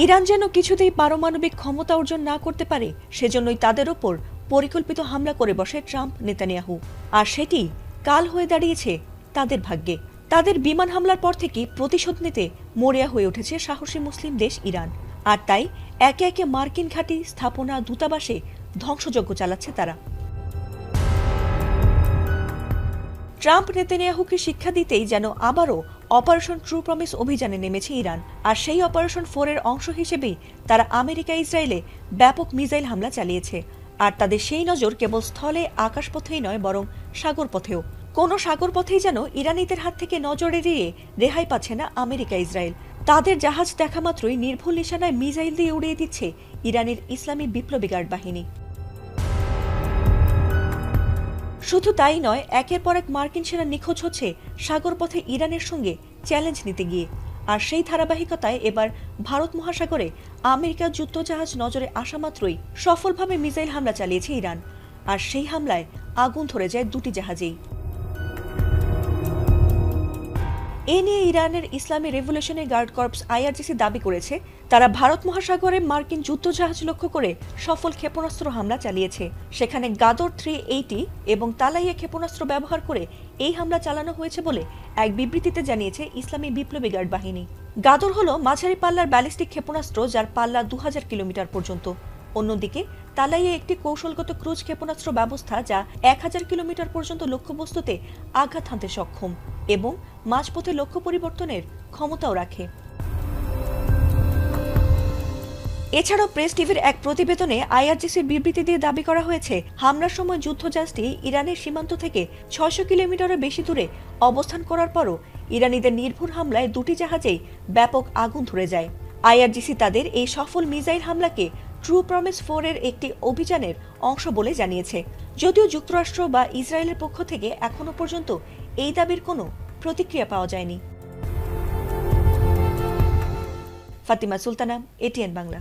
Iran যেন কিছুতেই পারমাণবিক ক্ষমতা অর্জন না করতে পারে, সেজন্যই তাদের ওপর পরিকল্পিত হামলা করে বসে ট্রাম্প নেতানিয়াহু। আর সেটি কাল হয়ে দাঁড়িয়েছে তাদের ভাগ্যে। তাদের বিমান হামলার পর থেকে প্রতিশোধ নিতে মরিয়া হয়ে উঠেছে সাহসী মুসলিম দেশ ইরান। আর তাই একে একে মার্কিন ঘাঁটি, স্থাপনা, দূতাবাসে ধ্বংসযজ্ঞ চালাচ্ছে তারা। ট্রাম্প নেতানিয়াহুকে শিক্ষা দিতেই যেন আবারও অপারেশন ট্রু প্রমিস অভিযানে নেমেছে ইরান। আর সেই অপারেশন 4 এর অংশ হিসেবেই তারা আমেরিকা ইসরায়েলে ব্যাপক মিসাইল হামলা চালিয়েছে। আর তাদের সেই নজর কেবল স্থলে, আকাশপথেই নয়, বরং সাগরপথেও। কোনো সাগরপথেই যেন ইরানিদের হাত থেকে নজর এড়িয়ে রেহাই পাচ্ছে না আমেরিকা ইসরায়েল। তাদের জাহাজ দেখা মাত্রই নির্ভুল নিশানায় মিসাইল দিয়ে উড়িয়ে দিচ্ছে ইরানের ইসলামী বিপ্লবী গার্ড বাহিনী। শুধু তাই নয়, একের পর এক মার্কিন সেনা নিখোঁজ হচ্ছে সাগরপথে ইরানের সঙ্গে চ্যালেঞ্জ নিতে গিয়ে। আর সেই ধারাবাহিকতায় এবার ভারত মহাসাগরে আমেরিকার যুদ্ধজাহাজ নজরে আসা মাত্রই সফলভাবে মিসাইল হামলা চালিয়েছে ইরান। আর সেই হামলায় আগুন ধরে যায় দুটি জাহাজেই। এ নিয়ে ইরানের ইসলামী রেভলিউশনারি গার্ড কর্পস আইআরজিসি দাবি করেছে, তারা ভারত মহাসাগরে মার্কিন যুদ্ধজাহাজ লক্ষ্য করে সফল ক্ষেপণাস্ত্র হামলা চালিয়েছে। সেখানে গাদর 380 এবং তালাইয়া ক্ষেপণাস্ত্র ব্যবহার করে এই হামলা চালানো হয়েছে বলে এক বিবৃতিতে জানিয়েছে ইসলামী বিপ্লবী গার্ড বাহিনী। গাদর হল মাঝারি পাল্লার ব্যালিস্টিক ক্ষেপণাস্ত্র, যার পাল্লা 2000 কিলোমিটার পর্যন্ত। অন্যদিকে তালাইয়া একটি কৌশলগত ক্রুজ ক্ষেপণাস্ত্র ব্যবস্থা, যা 1000 কিলোমিটার পর্যন্ত লক্ষ্যবস্তুতে আঘাত হানতে সক্ষম এবং মাঝপথে লক্ষ্য পরিবর্তনের ক্ষমতাও রাখে। এছাড়াও প্রেস টিভির এক প্রতিবেদনে আইআরজিসির বিবৃতি দিয়ে দাবি করা হয়েছে, হামলার সময় যুদ্ধজাহাজটি ইরানের সীমান্ত থেকে 600 কিলোমিটারের বেশি দূরে অবস্থান করার পরও ইরানিদের নির্ভুল হামলায় দুটি জাহাজেই ব্যাপক আগুন ধরে যায়। আইআরজিসি তাদের এই সফল মিসাইল হামলাকে ট্রু প্রমিস 4 এর একটি অভিযানের অংশ বলে জানিয়েছে। যদিও যুক্তরাষ্ট্র বা ইসরায়েলের পক্ষ থেকে এখনো পর্যন্ত এই দাবির কোনো প্রতিক্রিয়া পাওয়া যায়নি। ফাতিমা সুলতানা, এটিএন বাংলা।